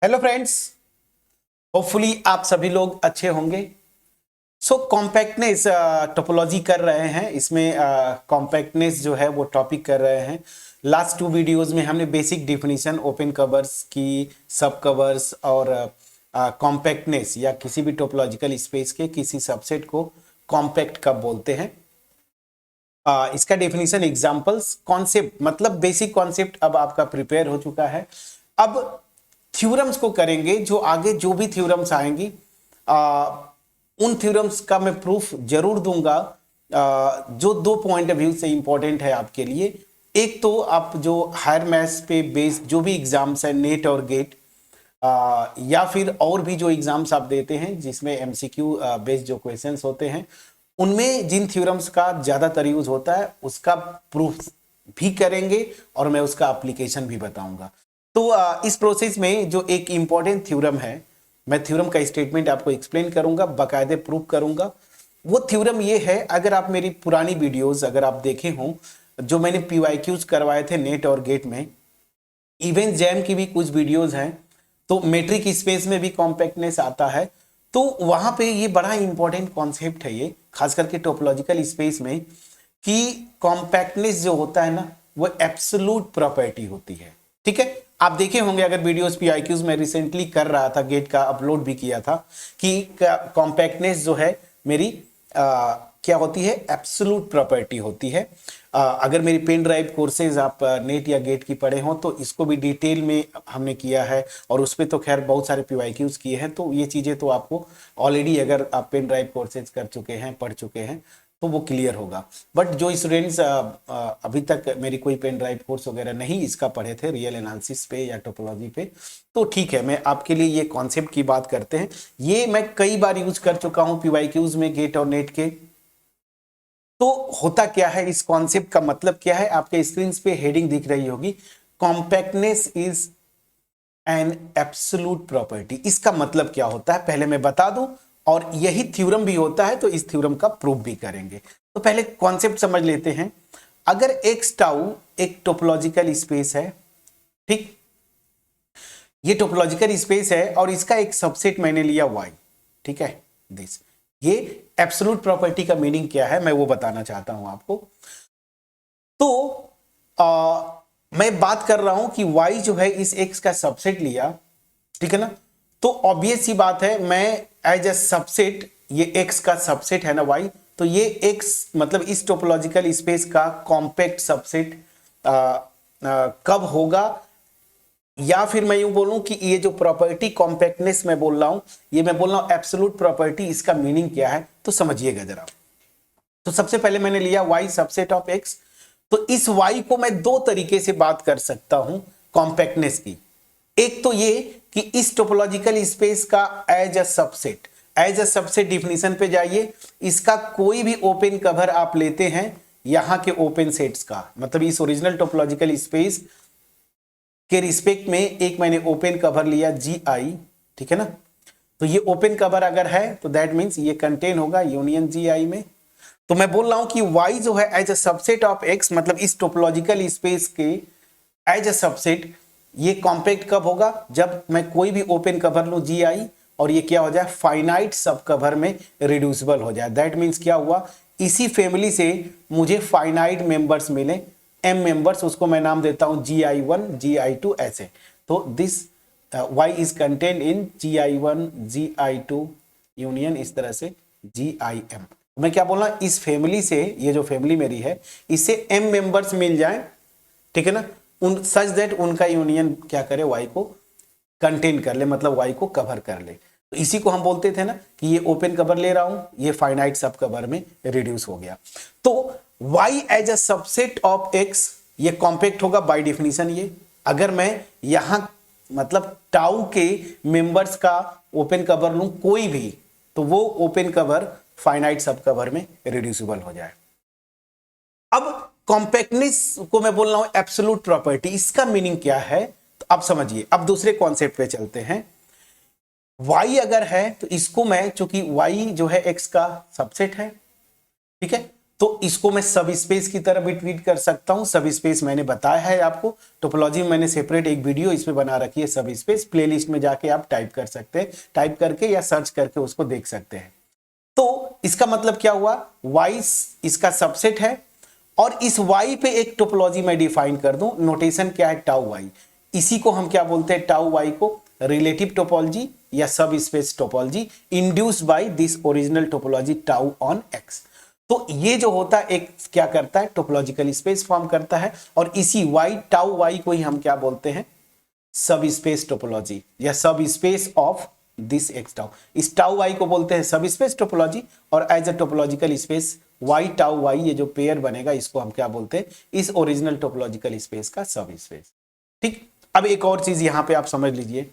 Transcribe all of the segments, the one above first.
Hello friends, hopefully आप सभी लोग अच्छे होंगे। कॉम्पैक्टनेस टोपोलॉजी कर रहे हैं। इसमें कॉम्पैक्टनेस जो है वो टॉपिक कर रहे हैं। लास्ट 2 वीडियोस में हमने बेसिक डिफिनीशन ओपन कवर्स की, सब कवर्स और कॉम्पैक्टनेस या किसी भी टोपोलॉजिकल स्पेस के किसी सबसेट को कॉम्पैक्ट कब बोलते हैं, इसका डेफिनेशन, एग्जांपल्स, कॉन्सेप्ट, मतलब बेसिक कॉन्सेप्ट अब आपका प्रिपेयर हो चुका है। अब थ्योरम्स को करेंगे। जो आगे जो भी थ्योरम्स आएंगी उन थ्योरम्स का मैं प्रूफ जरूर दूंगा, जो 2 पॉइंट ऑफ व्यू से इंपॉर्टेंट है आपके लिए। एक तो आप जो हायर मैथ्स पे बेस्ड जो भी एग्जाम्स है, नेट और गेट, या फिर और भी जो एग्जाम्स आप देते हैं जिसमें एमसीक्यू बेस्ड जो क्वेश्चंस होते हैं, उनमें जिन थ्योरम्स का ज्यादातर यूज होता है उसका प्रूफ भी करेंगे और मैं उसका एप्लीकेशन भी बताऊंगा। तो इस प्रोसेस में जो एक इंपॉर्टेंट थ्योरम है, मैं थ्योरम का स्टेटमेंट आपको एक्सप्लेन करूंगा, बाकायदे प्रूफ करूंगा। वो थ्योरम ये है, अगर आप मेरी पुरानी वीडियोस अगर आप देखे हों, जो मैंने पीवाईक्यूज करवाए थे नेट और गेट में, इवन जैम की भी कुछ वीडियोस हैं, तो मेट्रिक स्पेस में भी कॉम्पैक्टनेस आता है। तो वहां पे ये बड़ा इंपॉर्टेंट कॉन्सेप्ट है ये, खास करके टोपोलॉजिकल स्पेस में, कि कॉम्पैक्टनेस जो होता है ना वो एब्सोल्यूट प्रॉपर्टी होती है। ठीक है, आप देखे होंगे अगर वीडियोस पीआईक्यूज में रिसेंटली कर रहा था, गेट का अपलोड भी किया था, कि कॉम्पैक्टनेस जो है मेरी क्या होती है, एब्सोल्यूट प्रॉपर्टी होती है। अगर मेरी पेन ड्राइव कोर्सेज आप नेट या गेट की पढ़े हों तो इसको भी डिटेल में हमने किया है, और उस पर तो खैर बहुत सारे पीवाईक्यूज किए हैं। तो ये चीज़ें तो आपको ऑलरेडी, अगर आप पेन ड्राइव कोर्सेज कर चुके हैं, पढ़ चुके हैं, तो वो क्लियर होगा। बट जो स्टूडेंट्स अभी तक मेरी कोई पेन ड्राइव कोर्स वगैरह नहीं इसका पढ़े थे, रियल एनालिसिस पे या टोपोलॉजी पे, तो ठीक है, मैं आपके लिए ये कॉन्सेप्ट की बात करते हैं। ये मैं कई बार यूज कर चुका हूँ पीवाईक्यूज में, गेट और नेट के। तो होता क्या है, इस कॉन्सेप्ट का मतलब क्या है, आपके स्क्रीन पे हेडिंग दिख रही होगी, compactness is an absolute property. इसका मतलब क्या होता है पहले मैं बता दूं, और यही थ्योरम भी होता है, तो इस थ्योरम का प्रूफ भी करेंगे। तो पहले कॉन्सेप्ट समझ लेते हैं। अगर एक्स टाउ एक टोपोलॉजिकल स्पेस है, ठीक, ये टोपोलॉजिकल स्पेस है और इसका एक सबसेट मैंने लिया वाई, ठीक है, दिस, ये एब्सोल्यूट प्रॉपर्टी का मीनिंग क्या है मैं वो बताना चाहता हूं आपको। तो मैं बात कर रहा हूं कि y जो है इस x का सबसेट लिया, ठीक है ना, तो ऑब्वियस सी बात है, मैं एज ए सबसेट, ये x का सबसेट है ना y, तो ये x मतलब इस टोपोलॉजिकल स्पेस का कॉम्पैक्ट सबसेट कब होगा, या फिर मैं यूं बोलूं कि ये जो प्रॉपर्टी कॉम्पैक्टनेस मैं बोल रहा हूं, ये मैं बोल रहा हूं एब्सोल्यूट प्रॉपर्टी, इसका मीनिंग क्या है तो समझिएगा जरा। तो सबसे पहले मैंने लिया y सबसेट ऑफ x, तो इस y को मैं दो तरीके से बात कर सकता हूं कॉम्पैक्टनेस की। एक तो ये कि इस टोपोलॉजिकल स्पेस का एज अ सबसेट डिफिनीशन पे जाइए, इसका कोई भी ओपन कवर आप लेते हैं यहां के ओपन सेट्स का, मतलब इस ओरिजिनल टोपोलॉजिकल स्पेस के रिस्पेक्ट में एक मैंने ओपन कवर लिया जी आई, ठीक है ना, तो ये ओपन कवर अगर है तो दैट मीन्स ये कंटेन होगा यूनियन जी आई में। तो मैं बोल रहा हूं कि y जो है as a subset of x, मतलब इस टोपोलॉजिकल स्पेस के एज अ सबसेट, ये कॉम्पैक्ट कब होगा, जब मैं कोई भी ओपन कवर लूं जी आई और ये क्या हो जाए, फाइनाइट सब कवर में रिड्यूसिबल हो जाए। दैट मीन्स क्या हुआ, इसी फैमिली से मुझे फाइनाइट मेंबर्स मिले, m मेंबर्स, उसको मैं नाम देता हूं gi1 gi2 ऐसे। तो this y is contain in gi1 gi2 union इस तरह से gim। मैं क्या बोल रहा हूं, इस फैमिली से, ये जो फैमिली मेरी है, इससे m मेंबर्स मिल जाए, ठीक है ना, उन सच दैट उनका यूनियन क्या करे, y को कंटेन कर ले, मतलब y को कवर कर ले। तो इसी को हम बोलते थे ना कि ये ओपन कवर ले रहा हूं, ये फाइनाइट सब कवर में रिड्यूस हो गया। तो y as a subset of x ये कॉम्पैक्ट होगा बाय डेफिनेशन। ये अगर मैं यहां मतलब टाउ के मेंबर्स का ओपन कवर लूं कोई भी, तो वो ओपन कवर फाइनाइट सब कवर में रिड्यूसिबल हो जाए। अब कॉम्पैक्टनेस को मैं बोल रहा हूं एब्सोल्यूट प्रॉपर्टी, इसका मीनिंग क्या है तो अब समझिए। अब दूसरे कॉन्सेप्ट पे चलते हैं। y अगर है तो इसको मैं, चूंकि y जो है x का सबसेट है, ठीक है, तो इसको मैं सब स्पेस की तरह भी ट्रीट कर सकता हूं। सब स्पेस मैंने बताया है आपको, टोपोलॉजी में मैंने सेपरेट एक वीडियो इसमें बना रखी है। सब स्पेस प्लेलिस्ट में जाके आप टाइप कर सकते हैं, टाइप करके या सर्च करके उसको देख सकते हैं। तो इसका मतलब क्या हुआ, y इसका सबसेट है और इस y पे एक टोपोलॉजी मैं डिफाइन कर दूं। नोटेशन क्या है, टाउ y। इसी को हम क्या बोलते हैं, टाउ y को रिलेटिव टोपोलॉजी या subspace topology induced by this original topology tau on x। तो ये जो होता है एक क्या करता है, टोपोलॉजिकल स्पेस फॉर्म करता है और इसी y टाउ y को ही हम क्या बोलते हैं, सब स्पेस टोपोलॉजी या subspace of this X tau. इस टाउ y को बोलते हैं सब स्पेस टोपोलॉजी और as a topological space y tau y ये जो पेयर बनेगा इसको हम क्या बोलते हैं, इस ओरिजिनल टोपोलॉजिकल स्पेस का सब स्पेस। ठीक, अब एक और चीज यहां पे आप समझ लीजिए,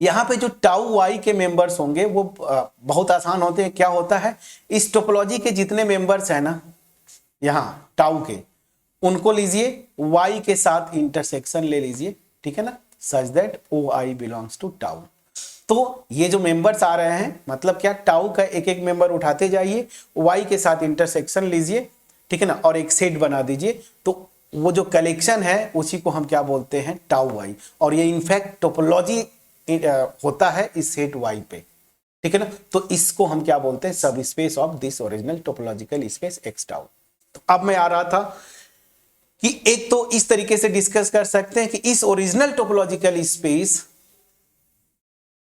यहां पे जो टाउ y के मेंबर्स होंगे वो बहुत आसान होते हैं। क्या होता है, इस टोपोलॉजी के जितने मेंबर्स है ना यहां टाउ के, उनको लीजिए y के साथ इंटरसेक्शन ले लीजिए, ठीक है ना, such that OI belongs to tau. तो ये जो मेंबर्स आ रहे हैं मतलब क्या, टाउ का एक एक मेंबर उठाते जाइए, y के साथ इंटरसेक्शन लीजिए, ठीक है ना, और एक सेट बना दीजिए। तो वो जो कलेक्शन है उसी को हम क्या बोलते हैं, टाउ y। और ये इनफैक्ट टोपोलॉजी होता है इस सेट y पे, ठीक है ना। तो इसको हम क्या बोलते हैं, subspace of this original topological space x tau. तो अब मैं आ रहा था कि एक तो इस तरीके से डिस्कस कर सकते हैं कि इस ओरिजिनल टोपोलॉजिकल स्पेस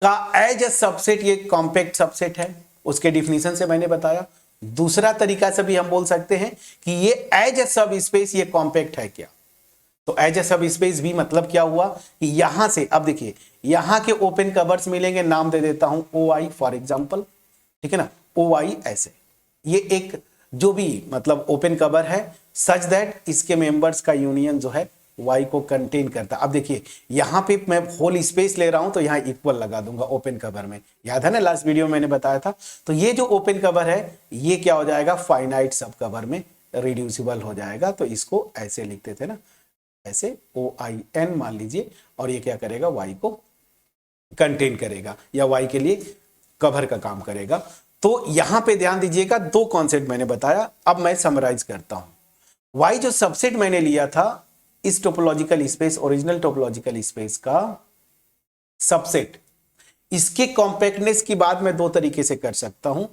का एज अ सबसेट ये कॉम्पैक्ट सबसेट है, उसके डिफिनीशन से मैंने बताया। दूसरा तरीका से भी हम बोल सकते हैं कि ये एज अ सब स्पेस ये कॉम्पैक्ट है क्या। तो एज अ सब स्पेस भी मतलब क्या हुआ कि यहां से, अब देखिए यहां के ओपन कवर्स मिलेंगे, नाम दे देता हूं OI फॉर एग्जांपल, ठीक है ना, OI ऐसे, ये एक जो भी मतलब ओपन कवर है सच दैट इसके मेंबर्स का यूनियन जो है y को कंटेन करता है। अब देखिए यहां पे मैं होल स्पेस ले रहा हूं तो यहां इक्वल लगा दूंगा ओपन कवर में, याद है ना लास्ट वीडियो में मैंने बताया था। तो ये जो ओपन कवर है ये क्या हो जाएगा, फाइनाइट सब कवर में रिड्यूसिबल हो जाएगा। तो इसको ऐसे लिखते थे ना, ऐसे OIN मान लीजिए, और ये क्या करेगा, y को कंटेन करेगा या y के लिए कवर का काम करेगा। तो यहां पे ध्यान दीजिएगा, दो कॉन्सेप्ट मैंने बताया, अब मैं समराइज करता हूं। y जो सबसेट मैंने लिया था इस topological space, original topological space का सबसेट, इसके कॉम्पैक्टनेस की बात मैं दो तरीके से कर सकता हूं।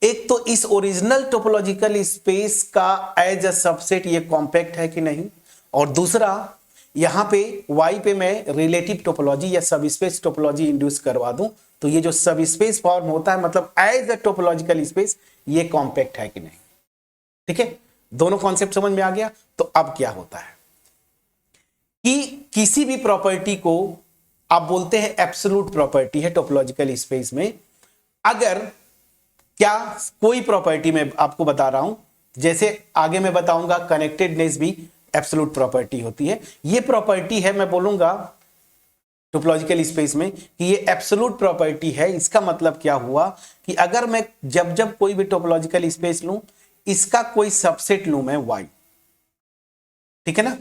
एक तो इस ओरिजिनल टोपोलॉजिकल स्पेस का एज अ सबसेट ये कॉम्पैक्ट है कि नहीं, और दूसरा यहां पे y पे मैं रिलेटिव टोपोलॉजी या सब स्पेस टोपोलॉजी इंड्यूस करवा दूं तो ये जो सब स्पेस फॉर्म होता है मतलब एज अ टोपोलॉजिकल स्पेस ये कॉम्पैक्ट है कि नहीं। ठीक है, दोनों कॉन्सेप्ट समझ में आ गया। तो अब क्या होता है कि किसी भी प्रॉपर्टी को आप बोलते हैं एब्सोल्यूट प्रॉपर्टी है टोपोलॉजिकल स्पेस में। अगर क्या कोई प्रॉपर्टी मैं आपको बता रहा हूं, जैसे आगे मैं बताऊंगा कनेक्टेडनेस भी एब्सोल्यूट प्रॉपर्टी होती है। ये प्रॉपर्टी है, मैं बोलूंगा टोपोलॉजिकल स्पेस में कि ये एब्सोल्यूट प्रॉपर्टी है। इसका मतलब क्या हुआ कि अगर मैं जब जब कोई भी टोपोलॉजिकल स्पेस लूं, इसका कोई सबसेट लूं मैं y, ठीक है ना,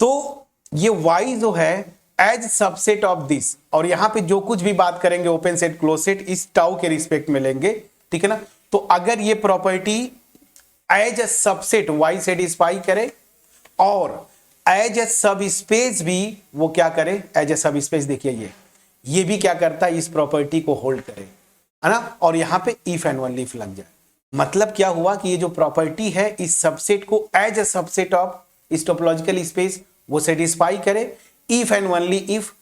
तो ये y जो है एज सबसेट ऑफ दिस, और यहां पे जो कुछ भी बात करेंगे ओपन सेट क्लोज सेट इस टाउ के रिस्पेक्ट में लेंगे, ठीक है ना। तो अगर ये property as a subset y satisfy करे और एज ए सब स्पेस भी वो क्या करे, एज ए सब स्पेस, देखिए ये भी क्या करता है, इस प्रॉपर्टी को होल्ड करे, है ना, और यहां पे इफ एंड ओनली इफ लग जाए। मतलब क्या हुआ कि ये जो प्रॉपर्टी है इस सबसेट को एज ए सबसेट ऑफ इस टोपोलॉजिकल स्पेस वो सेटिस्फाई करे, इफ एंड ओनली इफ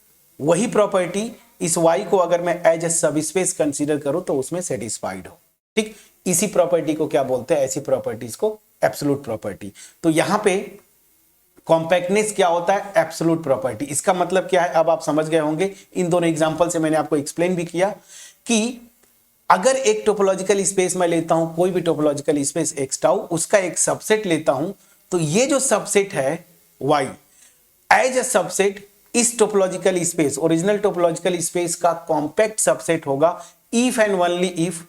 वही प्रॉपर्टी इस y को अगर मैं एज ए सब स्पेस कंसीडर करूं तो उसमें सेटिस्फाइड हो। ठीक, इसी प्रॉपर्टी को क्या बोलते हैं, ऐसी प्रॉपर्टीज को एब्सोल्यूट प्रॉपर्टी। तो यहां पे कॉम्पैक्टनेस क्या होता है, एब्सोल्यूट प्रॉपर्टी। इसका मतलब क्या है, अब आप समझ गए होंगे। इन दोनों एग्जांपल से मैंने आपको एक्सप्लेन भी किया कि अगर एक टोपोलॉजिकल स्पेस में लेता हूं, कोई भी टोपोलॉजिकल स्पेस एक्स टाउ, उसका एक सबसेट लेता हूं, तो ये जो सबसेट है y एज अ सबसेट इस topological space, original topological space का कॉम्पैक्ट सबसेट होगा इफ एंड ओनली इफ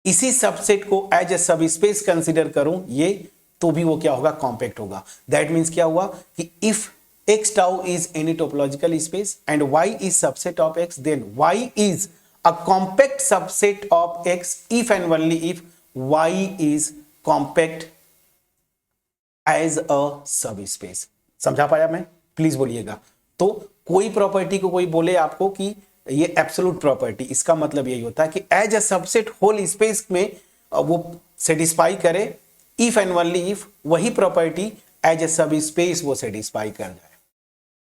इसी सबसेट को एज ए सब स्पेस कंसीडर करूं ये, तो भी वो क्या होगा, कॉम्पैक्ट होगा। दैट मींस क्या हुआ कि if x tau is any topological space and y is subset of x, then y is a compact subset of x if and only if y is compact as a subspace. समझा पाया मैं? Please बोलिएगा। तो कोई property को कोई बोले आपको कि ये एब्सोल्यूट प्रॉपर्टी, इसका मतलब यही होता है कि as a subset whole space में वो सेटिस्फाई करे इफ एंड ओनली इफ वही property as a subspace वो सेटिस्फाई कर जाए।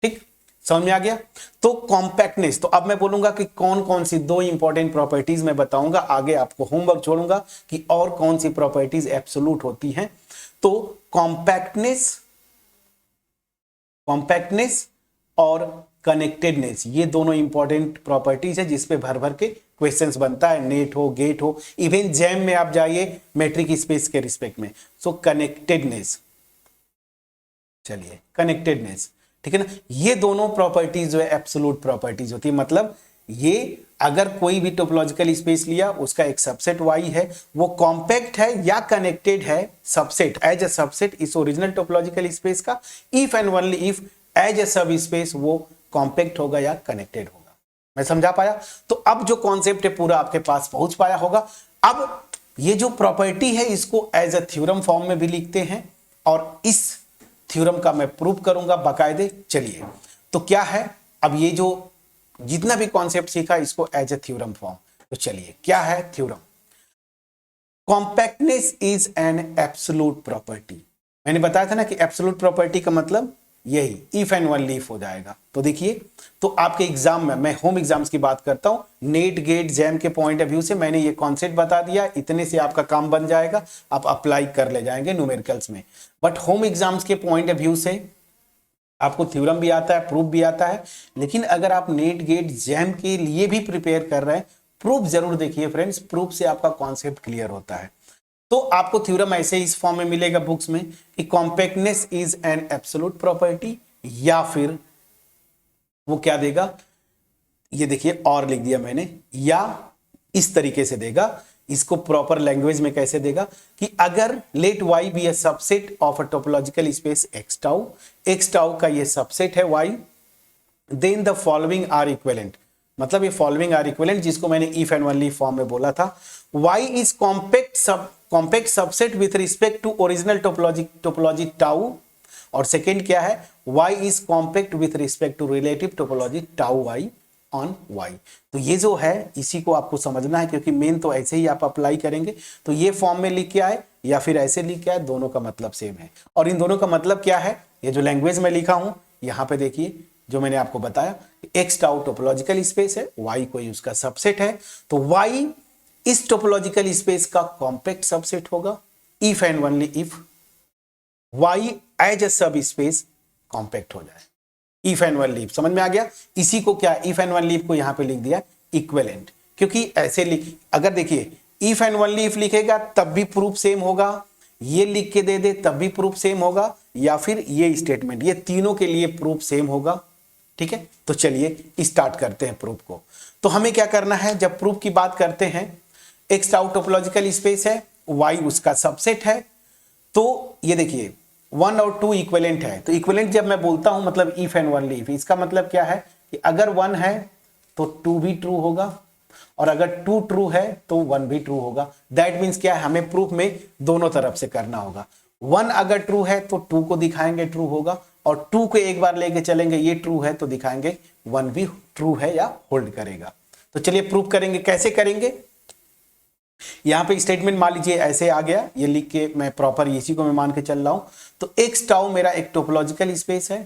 ठीक, समझ में आ गया? तो कॉम्पैक्टनेस, तो अब मैं बोलूंगा कि कौन कौन सी दो इंपॉर्टेंट प्रॉपर्टीज मैं बताऊंगा, आगे आपको होमवर्क छोड़ूंगा कि और कौन सी प्रॉपर्टीज एब्सोल्यूट होती हैं। तो कॉम्पैक्टनेस और कनेक्टेडनेस, ये दोनों इंपॉर्टेंट प्रॉपर्टीज है जिस पे भर भर के क्वेश्चंस बनता है, नेट हो, गेट हो, इवन जैम में आप जाइए मैट्रिक स्पेस के रिस्पेक्ट में। सो कनेक्टेडनेस, चलिए कनेक्टेडनेस, ठीक है ना, ये दोनों प्रॉपर्टीज जो है एब्सोल्यूट प्रॉपर्टीज होती है। मतलब ये अगर कोई भी टोपोलॉजिकल स्पेस लिया, उसका एक सबसेट y है, वो कॉम्पैक्ट है या कनेक्टेड है सबसेट एज अ सबसेट इस ओरिजिनल टोपोलॉजिकल स्पेस का, if and only if as a subspace वो कॉम्पैक्ट होगा या कनेक्टेड होगा। मैं समझा पाया? तो अब जो कॉन्सेप्ट है पूरा आपके पास पहुंच पाया होगा। अब ये जो प्रॉपर्टी है इसको एज अ थ्योरम फॉर्म में भी लिखते हैं और इस थ्योरम का मैं प्रूव करूंगा बाकायदे। चलिए, तो क्या है, अब ये जो जितना भी कॉन्सेप्ट सीखा इसको एज ए थ्योरम फॉर्म। तो चलिए, क्या है theorem? Compactness is an absolute property. मैंने बताया था ना कि एब्सोल्यूट प्रॉपर्टी का मतलब यही इफ एंड ओनली इफ हो जाएगा। तो देखिए, तो आपके एग्जाम में, मैं होम एग्जाम्स की बात करता हूं, नेट गेट जैम के पॉइंट ऑफ व्यू से मैंने ये कॉन्सेप्ट बता दिया, इतने से आपका काम बन जाएगा, आप अप्लाई कर ले जाएंगे न्यूमेरिकल्स में। बट होम एग्जाम्स के पॉइंट ऑफ व्यू से आपको थ्योरम भी आता है, प्रूफ भी आता है, लेकिन अगर आप नेट गेट जैम के लिए भी प्रिपेयर कर रहे हैं, प्रूफ जरूर देखिए फ्रेंड्स, प्रूफ से आपका कॉन्सेप्ट क्लियर होता है। तो आपको थ्योरम ऐसे इस फॉर्म में मिलेगा बुक्स में कि compactness is an absolute property, या फिर वो क्या देगा, ये देखिए और लिख दिया मैंने, या इस तरीके से देगा, इसको प्रॉपर लैंग्वेज में कैसे देगा कि अगर let y be a subset of a topological space x tau का ये सबसेट है y, then the following are equivalent. मतलब ये फॉलोइंग आर इक्विवेलेंट जिसको मैंने इफ एंड ओनली फॉर्म में बोला था। y is compact subset with respect to original topology tau, और सेकेंड क्या है, y is compact with respect to relative topology tau y on y। तो ये जो है इसी को आपको समझना है, क्योंकि मेन तो ऐसे ही आप अप्लाई करेंगे। तो ये फॉर्म में लिख के आए या फिर ऐसे लिख के आए, दोनों का मतलब सेम है। और इन दोनों का मतलब क्या है, ये जो लैंग्वेज में लिखा हूं यहां पे देखिए, जो मैंने आपको बताया, एक्स टाउ टोपोलॉजिकल स्पेस है, y कोई उसका सबसेट है, तो y इस टोपोलॉजिकल स्पेस का कॉम्पैक्ट सबसेट होगा if and only if y as a subspace compact हो जाए। इफ एंड ओनली इफ, समझ में आ गया? इसी को क्या, इफ एंड ओनली इफ को यहां पे लिख दिया इक्विवेलेंट, क्योंकि ऐसे लिख, अगर देखिए इफ एंड ओनली इफ लिखेगा तब भी प्रूफ सेम होगा, ये लिख के दे दे तब भी प्रूफ सेम होगा, या फिर ये स्टेटमेंट, ये तीनों के लिए प्रूफ सेम होगा। ठीक है, तो चलिए स्टार्ट करते हैं प्रूफ को। तो हमें क्या करना है, जब प्रूफ की बात करते हैं, एक्स टाउ टोपोलॉजिकल स्पेस है, y उसका सबसेट है, तो ये देखिए 1 और 2 इक्विवेलेंट है। तो इक्विवेलेंट जब मैं बोलता हूं मतलब इफ एंड ओनली इफ, इसका मतलब क्या है कि अगर 1 है तो 2 भी ट्रू होगा, और अगर 2 ट्रू है तो 1 भी ट्रू होगा। दैट मीन्स क्या है, हमें प्रूफ में दोनों तरफ से करना होगा। 1 अगर ट्रू है तो 2 को दिखाएंगे ट्रू होगा, और 2 को एक बार लेके चलेंगे, ये ट्रू है तो दिखाएंगे 1 भी ट्रू है या होल्ड करेगा। तो चलिए प्रूफ करेंगे, कैसे करेंगे। यहां पे स्टेटमेंट मान लीजिए ऐसे आ गया, ये लिख के मैं प्रॉपर इसी को मैं मान के चल रहा हूं। तो एक्स टाउ मेरा एक टोपोलॉजिकल स्पेस है,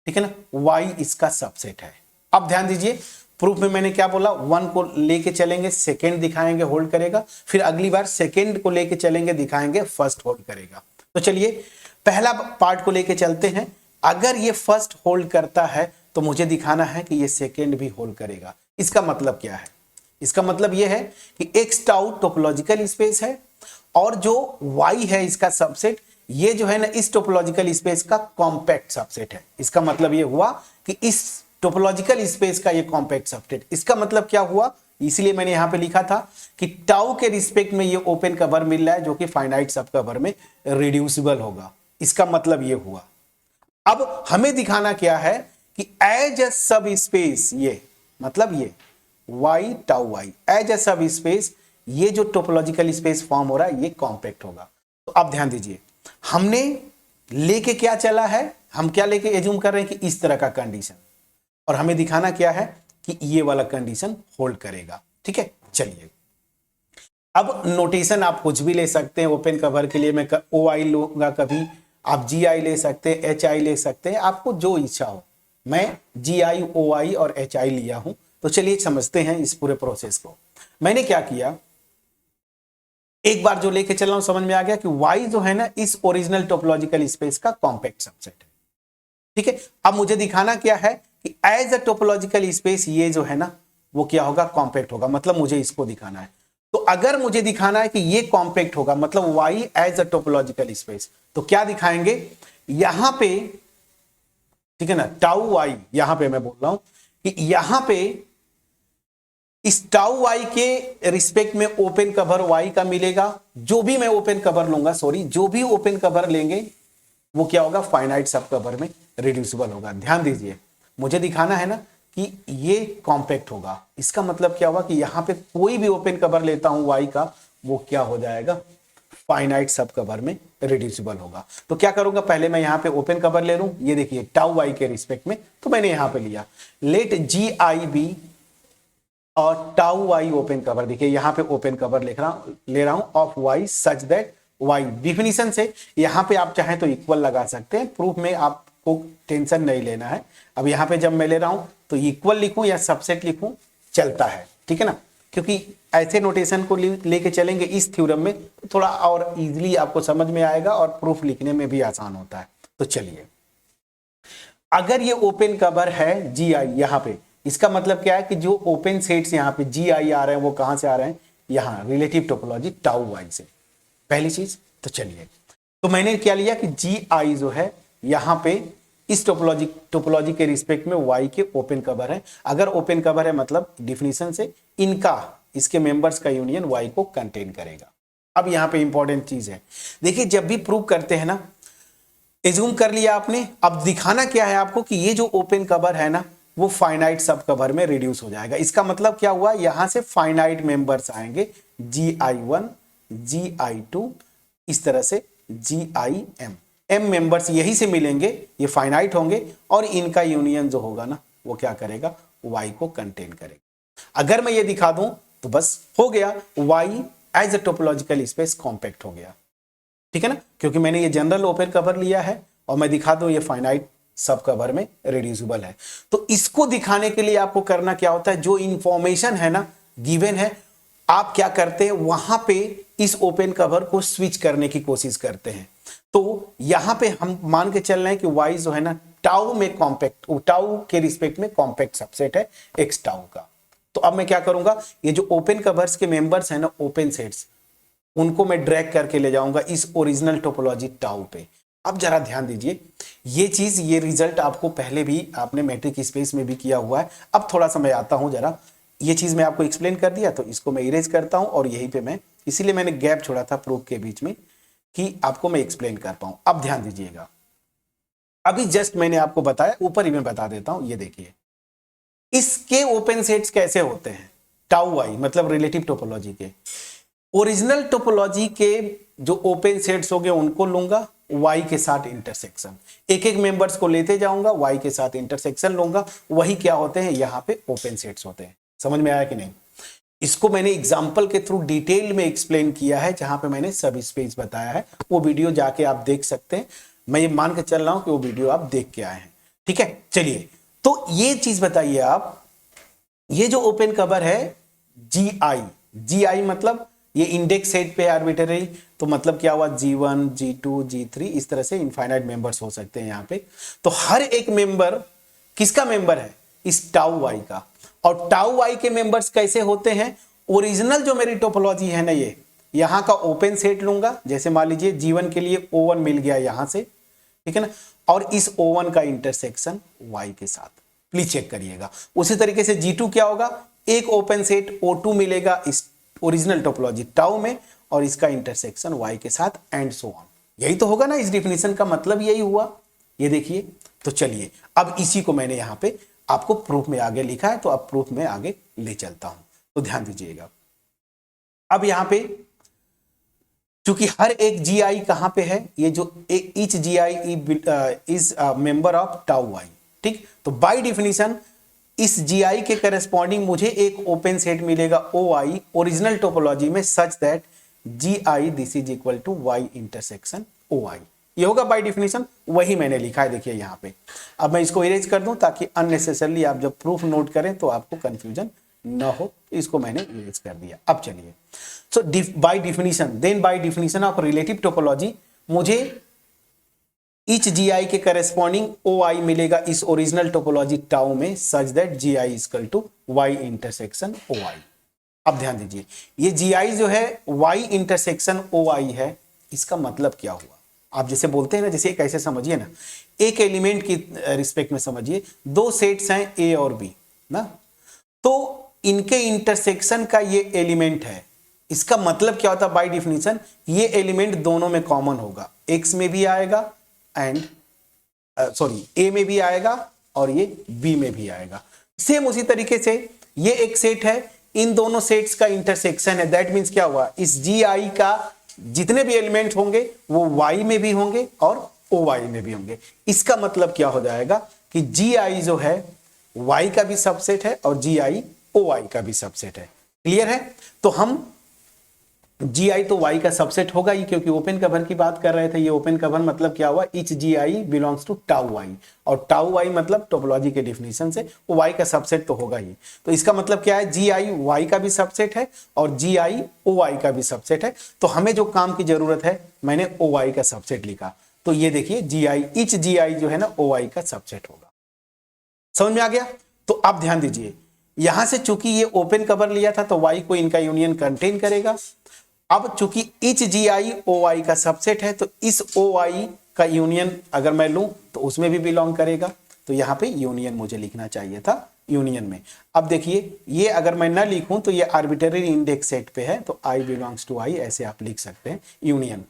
ठीक है ना, y इसका सबसेट है। अब ध्यान दीजिए, प्रूफ में मैंने क्या बोला, 1 को लेके चलेंगे सेकंड दिखाएंगे होल्ड करेगा, फिर अगली बार सेकंड को लेके चलेंगे दिखाएंगे फर्स्ट होल्ड करेगा। तो चलिए पहला पार्ट को लेके चलते हैं। अगर ये फर्स्ट होल्ड करता है तो मुझे दिखाना है कि ये सेकंड भी होल्ड करेगा। इसका मतलब क्या है, इसका मतलब यह है कि एक्स टाउ टोपोलॉजिकल स्पेस है, और जो y है इसका सबसेट, ये जो है ना इस टोपोलॉजिकल स्पेस का कॉम्पैक्ट सबसेट है। इसका मतलब ये हुआ कि इस टोपोलॉजिकल स्पेस का ये कॉम्पैक्ट सबसेट। इसका मतलब क्या हुआ, इसलिए मैंने यहां पे लिखा था कि टाउ के रिस्पेक्ट में ये ओपन कवर मिल रहा है जो कि फाइनाइट सब कवर में रिड्यूसिबल होगा। इसका मतलब ये हुआ। अब हमें दिखाना क्या है कि एज अ सब स्पेस, ये मतलब ये y tau y as a subspace ये जो टोपोलॉजिकल स्पेस फॉर्म हो रहा है ये कॉम्पैक्ट होगा। तो आप ध्यान दीजिए, हमने लेके क्या चला है, हम क्या लेके एज्यूम कर रहे हैं कि इस तरह का कंडीशन, और हमें दिखाना क्या है कि ये वाला कंडीशन होल्ड करेगा। ठीक है, चलिए अब नोटेशन आप कुछ भी ले सकते हैं। ओपन कवर के लिए मैं ओ आई लूंगा, कभी आप जी आई ले सकते हैं, एच आई ले सकते हैं, आपको जो इच्छा हो। मैं जी आई, ओ आई और एच आई लिया हूं। तो चलिए समझते हैं इस पूरे प्रोसेस को। मैंने क्या किया, एक बार जो लेके चल रहा हूं समझ में आ गया कि y जो है ना इस ओरिजिनल टोपोलॉजिकल स्पेस का कॉम्पैक्ट सबसेट है। ठीक है, अब मुझे दिखाना क्या है कि एज अ टोपोलॉजिकल स्पेस ये जो है ना वो क्या होगा, कॉम्पैक्ट होगा। मतलब मुझे इसको दिखाना है। तो अगर मुझे दिखाना है कि ये कॉम्पैक्ट होगा, मतलब y as a topological space, तो क्या दिखाएंगे यहां पे, ठीक है ना, टाउ y, यहां पे मैं बोल रहा हूं कि यहां पे इस टाउ y के रिस्पेक्ट में ओपन कवर y का मिलेगा। जो भी मैं ओपन कवर लूंगा, सॉरी, जो भी ओपन कवर लेंगे वो क्या होगा, फाइनाइट सब कवर में रिड्यूसिबल होगा। ध्यान दीजिए, मुझे दिखाना है ना कि ये कॉम्पैक्ट होगा। इसका मतलब क्या होगा कि यहां पे कोई भी ओपन कवर लेता हूं y का, वो क्या हो जाएगा, फाइनाइट सब कवर में रिड्यूसिबल होगा। तो क्या करूंगा, पहले मैं यहां पे ओपन कवर ले लूं। ये देखिए टाउ y के रिस्पेक्ट में, तो मैंने यहां पे लिया लेट जी आई बी और टाउ y ओपन कवर। देखिए यहां पे ओपन कवर ले रहा हूं of y such that y, definition से यहां पे आप चाहें तो इक्वल लगा सकते हैं, प्रूफ में आपको टेंशन नहीं लेना है। अब यहां पे जब मैं ले रहा हूं तो इक्वल लिखूं या सबसेट लिखूं, चलता है, ठीक है ना, क्योंकि ऐसे नोटेशन को लेके चलेंगे इस थ्योरम में तो थोड़ा और इजीली आपको समझ में आएगा और प्रूफ लिखने में भी आसान होता है। तो चलिए, अगर ये ओपन कवर है जी आई यहां पे, इसका मतलब क्या है कि जो ओपन सेट्स यहां पे जी आई आ रहे हैं वो कहां से आ रहे हैं, यहां रिलेटिव टोपोलॉजी टाउ वाई से, पहली चीज। तो चलिए, तो मैंने क्या लिया कि जी आई जो है यहां पे इस टोपोलॉजी के रिस्पेक्ट में वाई के ओपन कवर है। अगर ओपन कवर है मतलब डिफिनीशन से इनका, इसके मेंबर्स का यूनियन वाई को कंटेन करेगा। अब यहां पे इंपॉर्टेंट चीज है, देखिए जब भी प्रूव करते हैं ना, एज्यूम कर लिया आपने, अब दिखाना क्या है आपको कि ये जो ओपन कवर है ना वो फाइनाइट सब कवर में रिड्यूस हो जाएगा। इसका मतलब क्या हुआ, यहां से फाइनाइट मेंबर्स आएंगे, GI1, GI2, इस तरह से GIM, M मेंबर्स यही से मिलेंगे, ये फाइनाइट होंगे और इनका यूनियन जो होगा ना वो क्या करेगा, Y को कंटेन करेगा। अगर मैं ये दिखा दूं तो बस हो गया, Y as a topological space compact हो गया। ठीक है ना, क्योंकि मैंने ये जनरल ओपन कवर लिया है और मैं दिखा दूं ये फाइनाइट सब कवर में रिड्यूसिबल है। तो इसको दिखाने के लिए आपको करना क्या होता है, जो इंफॉर्मेशन है ना गिवन है, आप क्या करते हैं वहां पे इस ओपन कवर को स्विच करने की कोशिश करते हैं। तो यहां पे हम मान के चल रहे हैं कि y जो है ना टाउ में कॉम्पैक्ट, टाउ के रिस्पेक्ट में कॉम्पैक्ट सबसेट है x टाउ का। तो अब मैं क्या करूंगा, ये जो ओपन कवर्स के मेंबर्स है ना, ओपन सेट्स, उनको मैं ड्रैग करके ले जाऊंगा इस ओरिजिनल टोपोलॉजी टाउ पे। अब जरा ध्यान दीजिए, ये चीज, ये रिजल्ट आपको पहले भी आपने मैट्रिक स्पेस में भी किया हुआ है। अब थोड़ा सा मैं आता हूं, जरा ये चीज मैं आपको एक्सप्लेन कर दिया तो इसको मैं इरेज करता हूं और यहीं पे मैं, इसीलिए मैंने गैप छोड़ा था प्रूफ के बीच में कि आपको मैं एक्सप्लेन कर पाऊं। अब ध्यान दीजिएगा, अभी जस्ट मैंने आपको बताया, ऊपर ही मैं बता देता हूं। ये देखिए इसके ओपन सेट्स कैसे होते हैं, टाउ वाई मतलब रिलेटिव टोपोलॉजी के। ओरिजिनल टोपोलॉजी के जो ओपन सेट्स हो गए उनको लूंगा, y के साथ इंटरसेक्शन, एक एक मेंबर्स को लेते जाऊंगा, y के साथ इंटरसेक्शन लूंगा, वही क्या होते हैं, यहां पे ओपन सेट्स होते हैं। समझ में आया कि नहीं? इसको मैंने एग्जांपल के थ्रू डिटेल में एक्सप्लेन किया है, जहां पे मैंने सब स्पेस बताया है, वो वीडियो जाके आप देख सकते हैं। मैं ये मान के चल रहा हूं कि वो वीडियो आप देख के आए हैं। ठीक है, चलिए, तो ये चीज बताइए आप, ये जो ओपन कवर है GI मतलब ये इंडेक्स सेट पे आर्बिट्रेरी, तो मतलब क्या हुआ, G1, G2, G3, इस तरह से इनफाइनाइट मेंबर्स हो सकते हैं यहां पे। तो हर एक मेंबर किसका मेंबर है, इस टाउ वाई का। और टाउ वाई के मेंबर्स कैसे होते हैं, ओरिजिनल जो मेरी टोपोलॉजी है ना, ये यहां का ओपन सेट लूंगा, जैसे मान लीजिए G1 के लिए O1 मिल गया यहां से, ठीक है ना, और इस O1 का इंटरसेक्शन Y के साथ, प्लीज चेक करिएगा। उसी तरीके से G2 क्या होगा, एक ओपन सेट O2 मिलेगा इस ओरिजिनल टोपोलॉजी टाउ में और इसका इंटरसेक्शन Y के साथ, एंड सो ऑन। यही तो होगा ना, इस डिफिनेशन का मतलब यही हुआ। ये देखिए, तो चलिए अब इसी को मैंने यहां पे आपको प्रूफ में आगे लिखा है, तो अब प्रूफ में आगे ले चलता हूं, तो ध्यान दीजिएगा। अब यहां पे क्योंकि हर एक जी आई कहां पे है, ये जो each G I is member of tau Y, ठीक। तो बाय डिफिनीशन इस जी आई के करस्पॉन्डिंग मुझे एक ओपन सेट मिलेगा ओ आई ओरिजिनल टोपोलॉजी में, such that G I this is equal to Y intersection O I. ये होगा बाय डिफिनीशन, वही मैंने लिखा है देखिए यहां पे। अब मैं इसको इरेज कर दूं ताकि अननेसेसरली आप जब प्रूफ नोट करें तो आपको कंफ्यूजन न हो, इसको मैंने इरेज कर दिया। अब चलिए, so by definition, then by definition of relative topology मुझे ईच जी आई के करस्पॉन्डिंग ओ आई मिलेगा इस ओरिजिनल टोपोलॉजी टाउ में, such that G I equal to Y intersection O I. अब ध्यान दीजिए, ये जी आई जो है वाई इंटरसेक्शन ओ आई है, इसका मतलब क्या हुआ? आप जैसे बोलते हैं ना, जैसे कैसे समझिए ना, एक एलिमेंट की रिस्पेक्ट में समझिए, दो सेट्स हैं ए और बी ना, तो इनके इंटरसेक्शन का ये एलिमेंट है। इसका मतलब क्या होता है बाय डिफिनीशन? ये एलिमेंट दोनों में कॉमन होगा, एक्स में भी आएगा एंड सॉरी ए में भी आएगा और ये बी में भी आएगा। सेम उसी तरीके से ये एक सेट है, इन दोनों सेट्स का इंटरसेक्शन है, दैट मींस क्या हुआ, इस जी आई का जितने भी एलिमेंट होंगे वो वाई में भी होंगे और ओ वाई में भी होंगे। इसका मतलब क्या हो जाएगा कि जी आई जो है वाई का भी सबसेट है और जी आई ओ आई का भी सबसेट है। क्लियर है? तो हम जी आई तो वाई का सबसेट होगा ही, क्योंकि ओपन कवर की बात कर रहे थे। ये ओपन कवर मतलब क्या हुआ, each G I belongs to tau Y, और टाउ वाई मतलब टोपोलॉजी के डिफिनीशन से वो वाई का सबसेट तो होगा ही। तो इसका मतलब क्या है, जी आई वाई का भी सबसेट है और जी आई ओ वाई का भी सबसेट है। तो हमें जो काम की जरूरत है, मैंने ओ वाई का सबसेट लिखा, तो ये देखिए जी आई, ईच जी आई जो है ना ओ वाई का सबसेट होगा। समझ में आ गया? तो अब ध्यान दीजिए, यहां से चूंकि ये ओपन कवर लिया था तो वाई को इनका यूनियन कंटेन करेगा। अब चूंकि ईच जी आई ओ आई का सबसेट है, तो इस ओ आई का यूनियन अगर मैं लूं तो उसमें भी बिलोंग करेगा। तो यहां पे यूनियन मुझे लिखना चाहिए था यूनियन में। अब देखिए, ये अगर मैं ना लिखूं तो ये आर्बिट्ररी इंडेक्स सेट पे है, तो आई बिलोंग्स टू आई ऐसे आप लिख सकते हैं, यूनियन।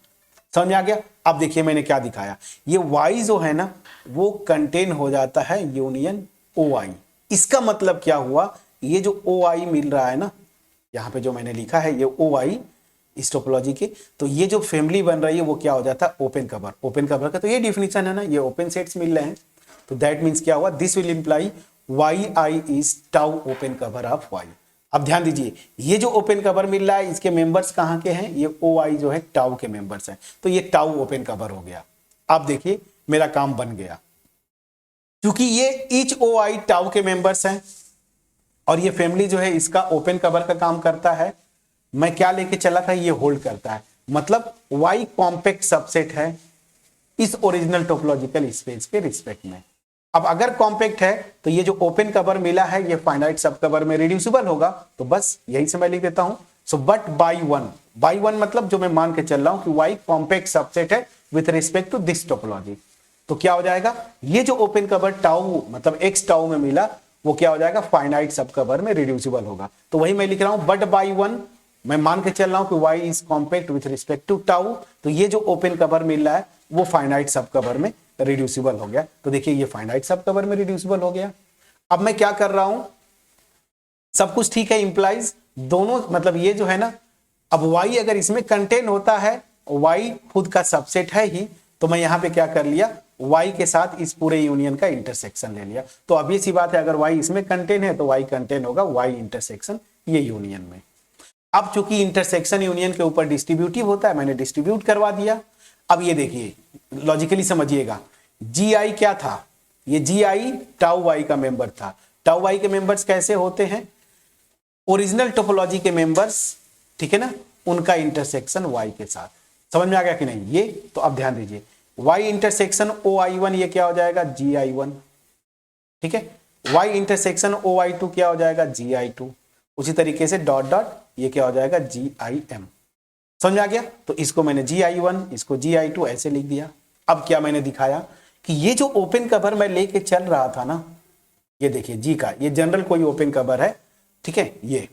समझ में आ गया? अब देखिए मैंने क्या दिखाया, ये वाई जो है ना वो कंटेन हो जाता है यूनियन ओ आई। इसका मतलब क्या हुआ, ये जो ओ आई मिल रहा है ना, यहां पे जो मैंने लिखा है ये ओ आई इस टोपोलॉजी के, तो ये जो फैमिली बन रही है वो क्या हो जाता है, ओपन कवर। ओपन कवर का तो ये डिफिनीशन है ना, ये ओपन सेट्स मिल रहे हैं, तो दैट मींस क्या हुआ, this will imply Y I is tau open cover of Y. अब ध्यान दीजिए, ये जो ओपन कवर मिल रहा है इसके मेंबर्स कहां के हैं, ये ओ आई जो है टाउ के मेंबर्स हैं, तो ये टाउ ओपन कवर हो गया। अब देखिए मेरा काम बन गया, क्योंकि ये ईच ओ आई टाउ के मेंबर्स हैं और ये फैमिली जो है इसका ओपन कवर का काम करता है। मैं क्या लेके चला था, ये होल्ड करता है, मतलब वाई कॉम्पैक्ट सबसेट है इस ओरिजिनल टोपोलॉजिकल स्पेस के रिस्पेक्ट में। अब अगर कॉम्पैक्ट है तो ये जो ओपन कवर मिला है ये फाइनाइट सब कवर में रिड्यूसिबल होगा, तो बस यही से मैं लिख देता हूं। सो बट बाई वन मतलब जो मैं मान के चल रहा हूं कि वाई कॉम्पैक्ट सबसेट है with respect to this topology, तो क्या हो जाएगा, ये जो ओपन कवर टाउ मतलब एक्स टाउ में मिला वो क्या हो जाएगा, फाइनाइट सब कवर में रिड्यूसिबल होगा। तो वही मैं लिख रहा हूं, बट बाई वन मैं मान के चल रहा हूं कि y is compact with respect to tau, तो ये जो ओपन कवर मिल रहा है वो फाइनाइट सब कवर में रिड्यूसिबल हो गया। तो देखिए ये फाइनाइट सब कवर में रिड्यूसिबल हो गया। अब मैं क्या कर रहा हूं, सब कुछ ठीक है, इंप्लाइज दोनों, मतलब ये जो है ना, अब y अगर इसमें कंटेन होता है, y खुद का सबसेट है ही, तो मैं यहां पे क्या कर लिया, y के साथ इस पूरे यूनियन का इंटरसेक्शन ले लिया। तो अब ये सी बात है, अगर y इसमें कंटेन है तो y कंटेन होगा y इंटरसेक्शन ये यूनियन में। अब चूंकि इंटरसेक्शन यूनियन के ऊपर डिस्ट्रीब्यूटिव होता है, मैंने डिस्ट्रीब्यूट करवा दिया। अब ये देखिए लॉजिकली समझिएगा, जी आई क्या था, ये जी आई टाउ वाई का मेंबर था। टाउ वाई के मेंबर्स कैसे होते हैं, ओरिजिनल टोपोलॉजी के मेंबर्स, ठीक है ना, उनका इंटरसेक्शन वाई के साथ। समझ में आ गया कि नहीं ये? तो अब ध्यान दीजिए, Y intersection O I one ये क्या हो जाएगा, जी आई वन, ठीक है। Y intersection O I two क्या हो जाएगा, जी आई टू। उसी तरीके से डॉट डॉट ये क्या हो जाएगा, जी आई एम। समझ में आ गया? तो इसको मैंने जी आई वन, इसको जी आई टू ऐसे लिख दिया। अब क्या मैंने दिखाया कि ये जो ओपन कवर मैं लेके चल रहा था ना, ये देखिए जी का, ये जनरल कोई ओपन कवर है, ठीक है ये।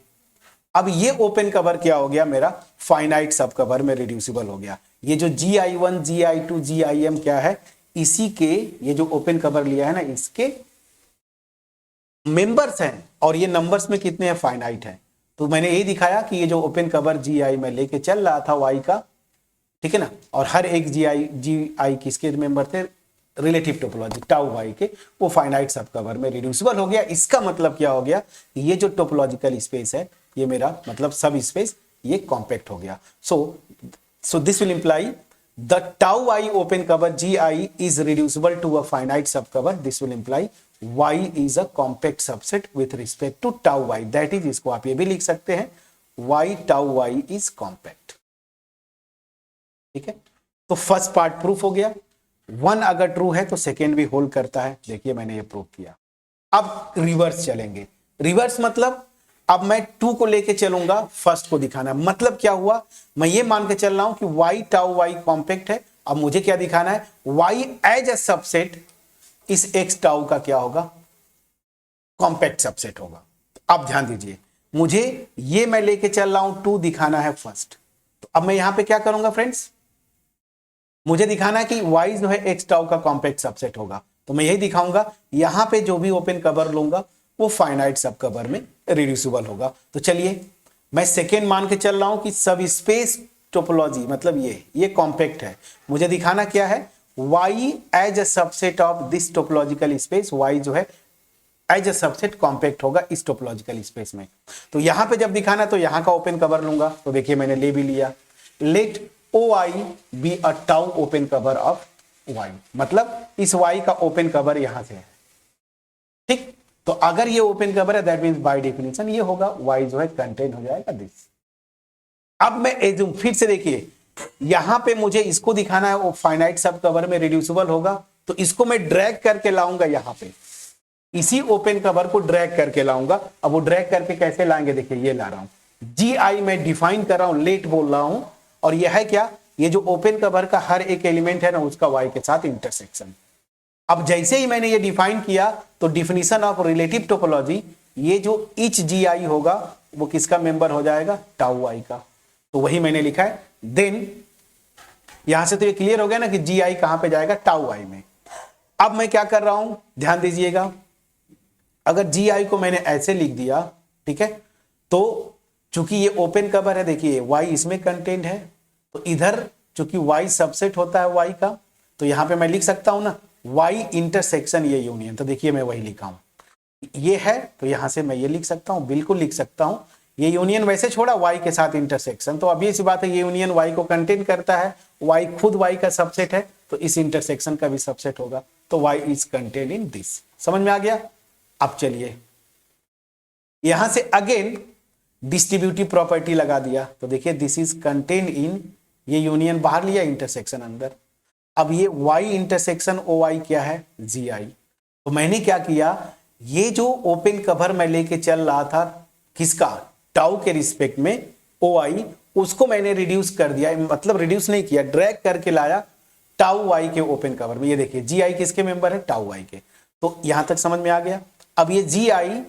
अब ये ओपन कवर क्या हो गया मेरा, फाइनाइट सब कवर में रिड्यूसिबल हो गया। ये जो G I one, G I two, G I M क्या है, इसी के, ये जो ओपन कवर लिया है ना इसके मेंबर्स हैं, और ये नंबर्स में कितने हैं, फाइनाइट है। तो तो मैंने यही दिखाया कि ये जो ओपन कवर जी आई मैं लेके चल रहा था वाई का, ठीक है ना, और हर एक जी आई किसके मेंबर थे, रिलेटिव टोपोलॉजी टाउ वाई के, वो फाइनाइट सब कवर में रिड्यूसिबल हो गया। इसका मतलब क्या हो गया, ये जो टोपोलॉजिकल स्पेस है ये मेरा मतलब सब स्पेस ये कॉम्पैक्ट हो गया। So this will imply the tau I open cover G I is reducible to a finite subcover. This will imply y is a compact subset with respect to tau y, that is, इसको आप ये भी लिख सकते हैं y tau y is compact। ठीक है, तो फर्स्ट पार्ट प्रूफ हो गया। 1 अगर ट्रू है तो सेकेंड भी होल्ड करता है, देखिए मैंने ये प्रूफ किया। अब रिवर्स चलेंगे। रिवर्स मतलब अब मैं 2 को लेके चलूंगा, फर्स्ट को दिखाना। मतलब क्या हुआ, मैं ये मान के चल रहा हूं कि y tau y कॉम्पैक्ट है। अब मुझे क्या दिखाना है, y एज ए सबसेट इस x टाउ का क्या होगा, कॉम्पैक्ट सबसेट होगा। अब ध्यान दीजिए, मुझे ये मैं लेके चल रहा हूं 2 दिखाना है फर्स्ट। तो अब मैं यहां पे क्या करूंगा फ्रेंड्स, मुझे दिखाना है कि y जो है x टाउ का कॉम्पैक्ट सबसेट होगा। तो मैं यही दिखाऊंगा, यहां पे जो भी ओपन कवर लूंगा वो फाइनाइट सब कवर में रिड्यूसिबल होगा। तो चलिए मैं सेकेंड मान के चल रहा हूं कि सब स्पेस टोपोलॉजी मतलब ये कॉम्पैक्ट है। मुझे दिखाना क्या है, y as a subset of this topological space, y जो है एज अ सबसेट कॉम्पैक्ट होगा इस टोपोलॉजिकल स्पेस में। तो यहां पे जब दिखाना तो यहां का ओपन कवर लूंगा। तो देखिए मैंने ले भी लिया, let OI be a tau open cover of y, मतलब इस y का ओपन कवर यहां से है। ठीक, तो अगर ये ओपन कवर है दैट मींस बाय डेफिनेशन ये होगा, y जो है कंटेन हो जाएगा दिस। अब मैं एज्यूम फिर से देखिए, यहां पे मुझे इसको दिखाना है वो फाइनाइट सब कवर में रिड्यूसिबल होगा। तो इसको मैं ड्रैग करके लाऊंगा यहां पे, इसी ओपन कवर को ड्रैग करके लाऊंगा। अब वो ड्रैग करके कैसे लाएंगे, देखिए ये ला रहा हूं, जी आई मैं डिफाइन कर रहा हूं, लेट बोल रहा हूं, और यह है क्या, ये जो ओपन कवर का हर एक एलिमेंट है ना उसका वाई के साथ इंटरसेक्शन। अब जैसे ही मैंने ये डिफाइन किया तो डिफिनीशन ऑफ रिलेटिव टोपोलॉजी, ये जो इच जी आई होगा वो किसका मेंबर हो जाएगा, टाउ आई का। तो वही मैंने लिखा है। देन यहां से तो ये क्लियर हो गया ना कि जी आई कहां पे जाएगा, टाउ आई में। अब मैं क्या कर रहा हूं, ध्यान दीजिएगा, अगर जी आई को मैंने ऐसे लिख दिया, ठीक है, तो चूंकि ये ओपन कवर है, देखिए वाई इसमें कंटेंट है, तो इधर चूंकि वाई सबसेट होता है वाई का, तो यहां पे मैं लिख सकता हूं ना वाई इंटरसेक्शन ये यूनियन। तो देखिए मैं वही लिखा हूं, ये है तो यहां से मैं ये लिख सकता हूं, बिल्कुल लिख सकता हूं, ये यूनियन वैसे छोड़ा वाई के साथ इंटरसेक्शन। तो अब ये सी बात है, ये यूनियन वाई को कंटेन करता है, वाई खुद वाई का सबसेट है, तो इस इंटरसेक्शन का भी सबसेट होगा। तो Y is contain in this. समझ में आ गया। अब चलिए यहां से अगेन डिस्ट्रीब्यूटिव प्रॉपर्टी लगा दिया। तो देखिए दिस इज कंटेन इन, ये यूनियन बाहर लिया, इंटरसेक्शन अंदर। अब ये वाई इंटरसेक्शन ओ आई क्या है, जी आई। तो मैंने क्या किया, ये जो ओपन कवर मैं लेके चल रहा था किसका, टाउ के रिस्पेक्ट में ओ आई, उसको मैंने रिड्यूस कर दिया, मतलब रिड्यूस नहीं किया, ड्रैग करके लाया टाउ वाई के ओपन कवर में। ये देखिए जी आई किसके मेंबर है, टाउ वाई के। तो यहां तक समझ में आ गया। अब ये जी आई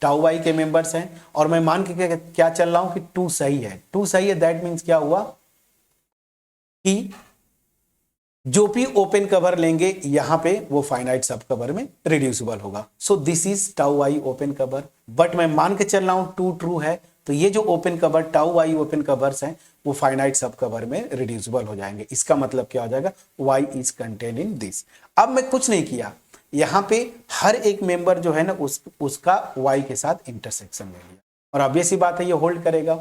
टाउ वाई के मेंबर्स हैं, और मैं मान के क्या चल रहा हूं कि 2 सही है। 2 सही है दैट मीन्स क्या हुआ कि जो भी ओपन कवर लेंगे यहां पे वो फाइनाइट सब कवर में रिड्यूसिबल होगा। So this is tau I open cover. But मैं मान के चल रहा हूं 2 ट्रू है, तो ये जो open cover tau I open covers हैं वो फाइनाइट सब कवर में रिड्यूसिबल हो जाएंगे। इसका मतलब क्या हो जाएगा, y is contain in this. अब मैं कुछ नहीं किया, यहां पे हर एक मेंबर जो है ना उसका y के साथ इंटरसेक्शन ले लिया, और ऑब्वियस सी बात है ये होल्ड करेगा।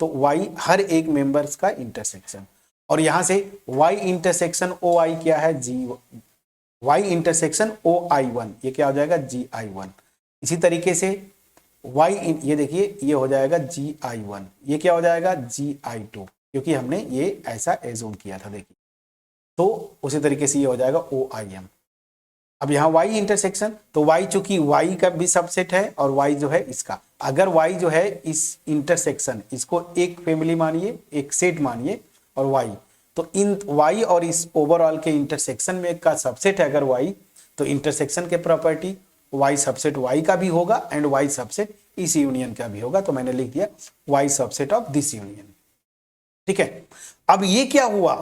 तो y हर एक मेंबर्स का इंटरसेक्शन, और यहां से y इंटरसेक्शन ओ आई क्या है, G y intersection O I one, ये क्या हो जाएगा, जी आई वन। इसी तरीके से y ये देखिए ये हो जाएगा जी आई वन, ये क्या हो जाएगा, जी आई टू, क्योंकि हमने ये ऐसा एज्यूम किया था। देखिए तो उसी तरीके से ये हो जाएगा ओ आई एम। अब यहाँ y इंटरसेक्शन, तो y चूंकि y का भी सबसेट है और y जो है इसका, अगर y जो है इस इंटरसेक्शन इसको एक फैमिली मानिए, एक सेट मानिए, और y तो इन y और इस ओवरऑल के इंटरसेक्शन में का सबसेट है अगर y, तो इंटरसेक्शन के प्रॉपर्टी y सबसेट y का भी होगा एंड y सबसेट इस यूनियन का भी होगा। तो मैंने लिख दिया y subset of this union. ठीक है, अब ये क्या हुआ,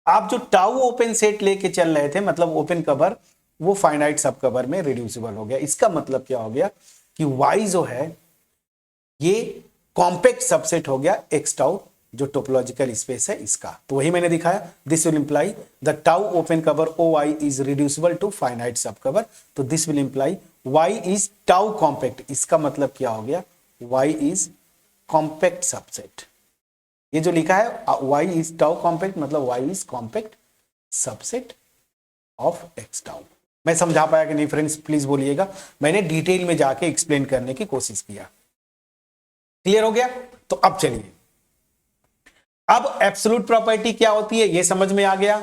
आप जो टाउ ओपन सेट लेके चल रहे थे, मतलब ओपन कवर, वो फाइनाइट सब कवर में रिड्यूसिबल हो गया। इसका मतलब क्या हो गया कि y जो है ये कॉम्पैक्ट सबसेट हो गया एक्स टाउ जो टोपोलॉजिकल स्पेस है इसका। तो वही मैंने दिखाया, this will imply the tau open cover O Y is reducible to finite subcover. तो this will imply Y is tau compact. इसका मतलब क्या हो गया, वाई इज कॉम्पैक्ट सबसेट। ये जो लिखा है वाई इज टाउ कॉम्पैक्ट मतलब Y is compact subset of X tau. मैं समझा पाया कि नहीं फ्रेंड्स, प्लीज बोलिएगा। मैंने डिटेल में जाके एक्सप्लेन करने की कोशिश किया। क्लियर हो गया? तो अब चलिए, अब एब्सोल्यूट प्रॉपर्टी क्या होती है ये समझ में आ गया।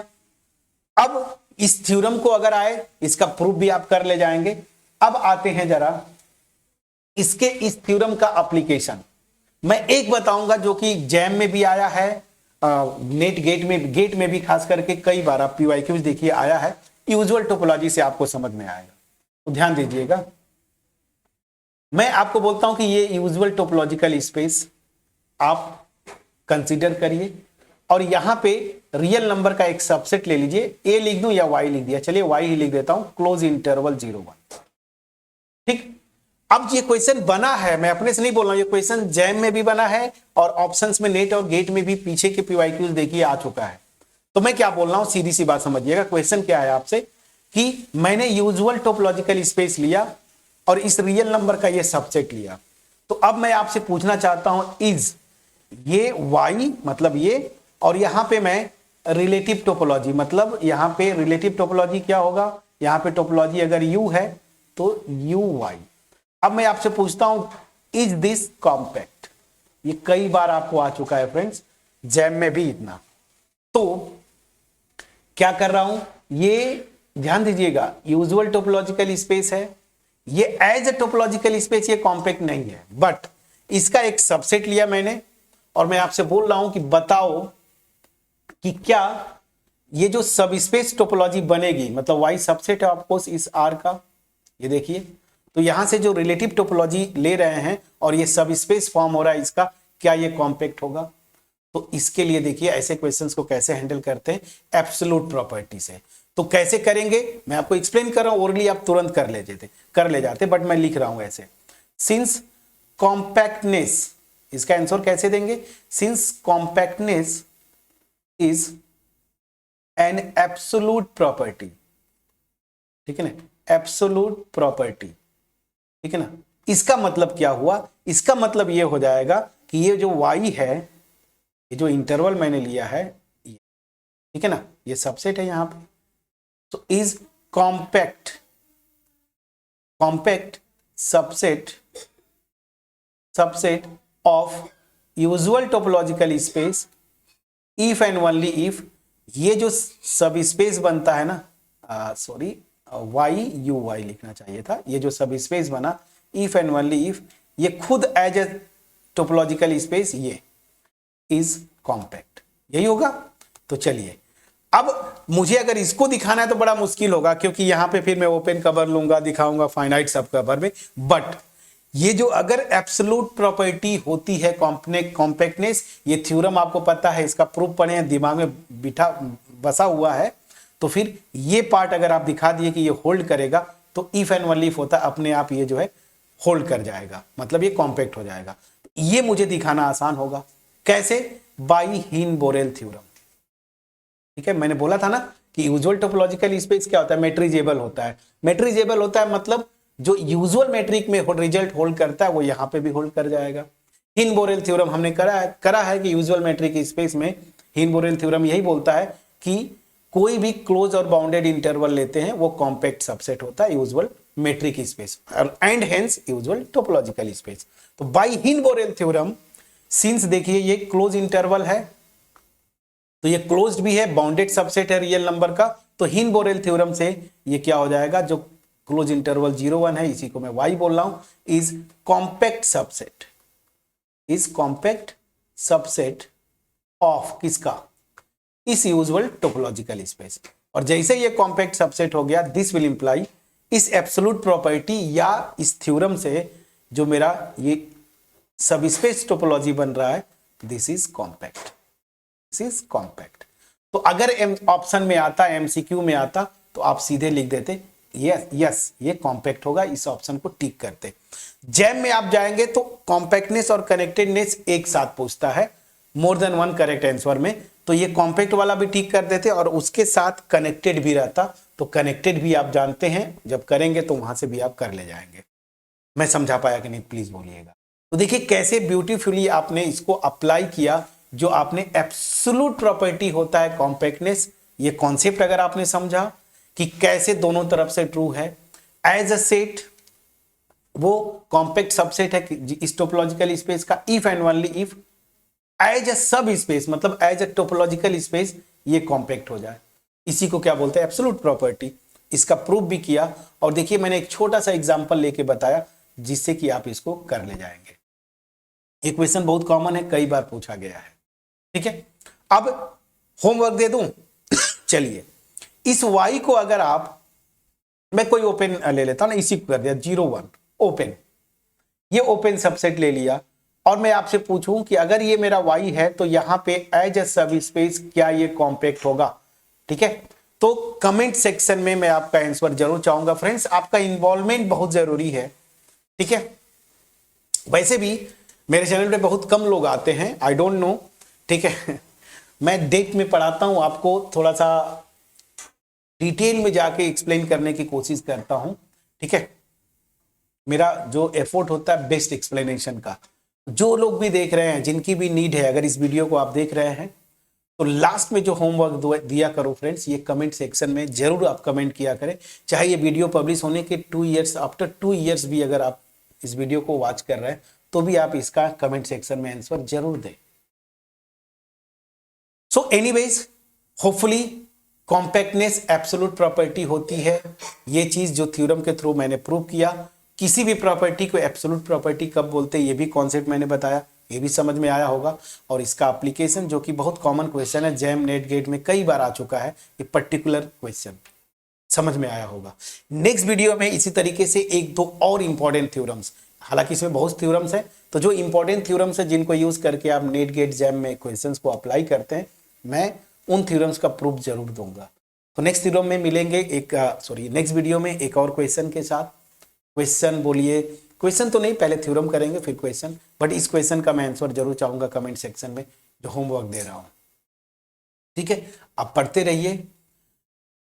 अब इस थ्योरम को अगर आए, इसका प्रूफ भी आप कर ले जाएंगे। अब आते हैं जरा इसके इस थ्योरम का एप्लीकेशन। मैं एक बताऊंगा जो कि जैम में भी आया है, नेट गेट में भी खास करके कई बार आप पीवाईक्यूज देखिए आया है। यूजुअल टोपोलॉजी से आपको समझ में आएगा, तो ध्यान दीजिएगा। मैं आपको बोलता हूं कि ये यूजुअल टोपोलॉजिकल स्पेस आप कंसीडर करिए और यहां पे रियल नंबर का एक सबसेट ले लीजिए। ए लिख दूं या वाई लिख दिया, चलिए वाई ही लिख देता हूं, क्लोज इंटरवल 0-1। ठीक, अब ये क्वेश्चन बना है, मैं अपने से नहीं बोल रहा हूं, ये क्वेश्चन जैम में भी बना है और ऑप्शंस में नेट और गेट में भी पीछे के पीवाईक्यूज देखिए आ चुका है। तो मैं क्या बोल रहा हूं, सीधी सी बात समझिएगा। क्वेश्चन क्या है आपसे कि मैंने यूजुअल टोपोलॉजिकल स्पेस लिया और इस रियल नंबर का ये सबसेट लिया। तो अब मैं आपसे पूछना चाहता हूं इज ये y मतलब ये, और यहां पे मैं रिलेटिव टोपोलॉजी मतलब यहां पे रिलेटिव टोपोलॉजी क्या होगा, यहां पे टोपोलॉजी अगर u है तो uy। अब मैं आपसे पूछता हूं इज दिस कॉम्पैक्ट। ये कई बार आपको आ चुका है फ्रेंड्स, जैम में भी इतना। तो क्या कर रहा हूं, ये ध्यान दीजिएगा, यूजुअल टोपोलॉजिकल स्पेस है, ये एज ए टोपोलॉजिकल स्पेस ये कॉम्पैक्ट नहीं है, बट इसका एक सबसेट लिया मैंने और मैं आपसे बोल रहा हूं कि बताओ कि क्या ये जो सब स्पेस टोपोलॉजी बनेगी, मतलब वाई सबसेट है ऑफकोर्स इस आर का, ये देखिए। तो यहां से जो रिलेटिव टोपोलॉजी ले रहे हैं और ये सब स्पेस फॉर्म हो रहा है इसका, क्या ये कॉम्पैक्ट होगा? तो इसके लिए देखिए ऐसे क्वेश्चंस को कैसे हैंडल करते हैं, एब्सोल्यूट प्रॉपर्टी से। तो कैसे करेंगे मैं आपको एक्सप्लेन कर रहा हूं, ओरली आप तुरंत कर ले जाते, बट मैं लिख रहा हूं ऐसे। सिंस कॉम्पैक्टनेस, इसका आंसर कैसे देंगे, since compactness is an absolute property, ठीक है ना, एब्सोल्यूट प्रॉपर्टी, ठीक है ना। इसका मतलब क्या हुआ, इसका मतलब ये हो जाएगा कि ये जो y है, ये जो इंटरवल मैंने लिया है, ठीक है ना, ये सबसेट है यहां पे। तो is compact subset of usual topological space if and only if, ये जो सब स्पेस बनता है ना, सॉरी वाई यू वाई लिखना चाहिए था, ये जो सब स्पेस बना इफ एंड ओनली इफ, ये खुद एज ए टोपोलॉजिकल स्पेस ये इज कॉम्पैक्ट, यही होगा। तो चलिए अब मुझे अगर इसको दिखाना है तो बड़ा मुश्किल होगा, क्योंकि यहां पे फिर मैं ओपन कवर लूंगा, दिखाऊंगा फाइनाइट सब कवर में। बट ये जो अगर एब्सोल्यूट प्रॉपर्टी होती है कॉम्पैक्टनेस, ये थ्योरम आपको पता है, इसका प्रूफ पढ़े हैं, दिमाग में बसा हुआ है, तो फिर ये पार्ट अगर आप दिखा दिए कि ये होल्ड करेगा, तो इफ एंड ओनली इफ होता अपने आप ये जो है होल्ड कर जाएगा, मतलब ये कॉम्पैक्ट हो जाएगा। ये मुझे दिखाना आसान होगा, कैसे, बाई हिन-बोरेल थ्योरम। ठीक है, मैंने बोला था ना कि यूजुअल टोपोलॉजिकल स्पेस क्या होता है, मेट्रिजेबल होता है। मेट्रिजेबल होता है मतलब जो यूजुअल मैट्रिक में रिजल्ट होल्ड करता है वो यहां पे भी होल्ड कर जाएगा। हिन-बोरेल थ्योरम हमने करा है कि यूजुअल मैट्रिक स्पेस में हिन-बोरेल थ्योरम यही बोलता है कि कोई भी क्लोज और बाउंडेड इंटरवल लेते हैं वो कॉम्पैक्ट सबसेट होता है usual matric space and hence usual topological space. तो बाय हिन-बोरेल थ्योरम, सिंस देखिए ये क्लोज इंटरवल है, तो ये क्लोज्ड भी है, बाउंडेड सबसेट है रियल नंबर का, तो हिन-बोरेल थ्योरम से ये क्या हो जाएगा, जो क्लोज इंटरवल 0-1 है, इसी को मैं y बोल रहा हूं, इज कॉम्पैक्ट सबसेट ऑफ किसका, इस यूजुअल टोपोलॉजिकल स्पेस। और जैसे ये कॉम्पैक्ट सबसेट हो गया, दिस विल इंप्लाई, इस एब्सोल्यूट प्रॉपर्टी या इस थ्योरम से जो मेरा ये सब स्पेस टोपोलॉजी बन रहा है, दिस इज कॉम्पैक्ट। तो अगर ऑप्शन में आता, एमसीक्यू में आता, तो आप सीधे लिख देते यस ये कॉम्पैक्ट होगा, इस ऑप्शन को टिक करते। जैम में आप जाएंगे तो कॉम्पैक्टनेस और कनेक्टेडनेस एक साथ पूछता है more than one correct answer में, तो ये कॉम्पैक्ट वाला भी टिक कर देते और उसके साथ कनेक्टेड भी रहता, तो कनेक्टेड भी आप जानते हैं, जब करेंगे तो वहां से भी आप कर ले जाएंगे। मैं समझा पाया कि नहीं, प्लीज बोलिएगा। तो देखिए कैसे ब्यूटीफुली आपने इसको अप्लाई किया, जो आपने एब्सोल्यूट प्रॉपर्टी होता है कॉम्पैक्टनेस, ये कॉन्सेप्ट अगर आपने समझा कि कैसे दोनों तरफ से ट्रू है। एज अ सेट वो कॉम्पैक्ट सबसेट है इस टोपोलॉजिकल स्पेस का, if and only if as a subspace, मतलब एज अ टोपोलॉजिकल स्पेस ये कॉम्पैक्ट हो जाए, इसी को क्या बोलते हैं एब्सोल्यूट प्रॉपर्टी। इसका प्रूफ भी किया, और देखिए मैंने एक छोटा सा एग्जांपल लेके बताया जिससे कि आप इसको कर ले जाएंगे। ये क्वेश्चन बहुत कॉमन है, कई बार पूछा गया है। ठीक है, अब होमवर्क दे दूं चलिए, इस y को अगर आप, मैं कोई ओपन ले लेता हूं ना, इसी को कर दिया 0 1 ओपन, ये ओपन सबसेट ले लिया, और मैं आपसे पूछूं कि अगर ये मेरा y है तो यहां पे एज अ सब स्पेस क्या ये कॉम्पैक्ट होगा। ठीक है, तो कमेंट सेक्शन में मैं आपका आंसर जरूर चाहूंगा फ्रेंड्स, आपका इन्वॉल्वमेंट बहुत जरूरी है। ठीक है, वैसे भी मेरे चैनल पे बहुत कम लोग आते हैं, आई डोंट नो। ठीक है, मैं डेट में पढ़ाता हूं, आपको थोड़ा सा डिटेल में जाके एक्सप्लेन करने की कोशिश करता हूं। ठीक है, मेरा जो एफर्ट होता है बेस्ट एक्सप्लेनेशन का। जो लोग भी देख रहे हैं, जिनकी भी नीड है, अगर इस वीडियो को आप देख रहे हैं तो लास्ट में जो होमवर्क दिया करो फ्रेंड्स, ये कमेंट सेक्शन में जरूर आप कमेंट किया करें। चाहे ये वीडियो पब्लिश होने के 2 ईयर्स, आफ्टर 2 ईयर्स भी अगर आप इस वीडियो को वॉच कर रहे हैं तो भी आप इसका कमेंट सेक्शन में आंसर जरूर दें। So anyways, hopefully compactness absolute property होती है, ये चीज जो थ्योरम के थ्रू मैंने प्रूव किया। किसी भी प्रॉपर्टी को एब्सोल्यूट प्रॉपर्टी कब बोलते हैं, ये भी कॉन्सेप्ट मैंने बताया, ये भी समझ में आया होगा। और इसका एप्लीकेशन जो कि बहुत कॉमन क्वेश्चन है, जैम नेट गेट में कई बार आ चुका है, ये पर्टिकुलर क्वेश्चन समझ में आया होगा। नेक्स्ट वीडियो में इसी तरीके से 1-2 और इंपॉर्टेंट थ्योरम्स, हालांकि इसमें बहुत थ्योरम्स हैं, तो जो इंपॉर्टेंट थ्योरम्स है जिनको यूज करके आप नेट गेट जैम में क्वेश्चंस को अप्लाई करते हैं, मैं उन थ्योरम्स का प्रूफ जरूर दूंगा। तो नेक्स्ट थ्योरम में मिलेंगे नेक्स्ट वीडियो में एक और क्वेश्चन के साथ। क्वेश्चन बोलिए, क्वेश्चन तो नहीं, पहले थ्योरम करेंगे फिर क्वेश्चन, बट इस क्वेश्चन का मैं आंसर जरूर चाहूंगा कमेंट सेक्शन में, जो होमवर्क दे रहा हूं। ठीक है, आप पढ़ते रहिए,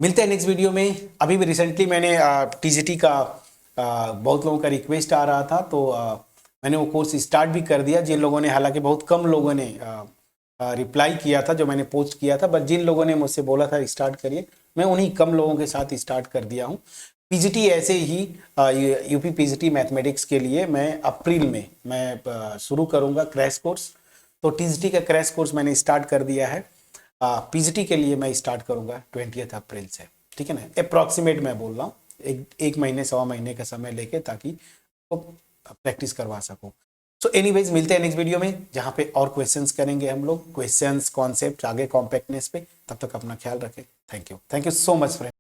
मिलते हैं नेक्स्ट वीडियो में। अभी भी रिसेंटली मैंने टीजीटी का बहुत लोगों का रिक्वेस्ट आ रहा था, तो मैंने वो कोर्स स्टार्ट भी कर दिया। जिन लोगों ने, हालांकि बहुत कम लोगों ने रिप्लाई किया था जो मैंने पोस्ट किया था, बट जिन लोगों ने मुझसे बोला था स्टार्ट करिए, मैं उन्हीं कम लोगों के साथ स्टार्ट कर दिया हूँ। पीजीटी ऐसे ही यूपी पीजीटी मैथमेटिक्स के लिए मैं अप्रैल में मैं शुरू करूँगा क्रैश कोर्स। तो टीजीटी का क्रैश कोर्स मैंने स्टार्ट कर दिया है, पीजीटी के लिए मैं स्टार्ट करूँगा 20 अप्रैल से। ठीक है ना, अप्रॉक्सीमेट मैं बोल रहा हूँ, एक महीने 1.25 महीने का समय लेके, ताकि प्रैक्टिस करवा सकूँ। सो एनीवेज, मिलते हैं नेक्स्ट वीडियो में, जहाँ पे और क्वेश्चंस करेंगे हम लोग, क्वेश्चंस कॉन्सेप्ट आगे कॉम्पैक्टनेस पे। तब तक अपना ख्याल रखें। Thank you so much friend.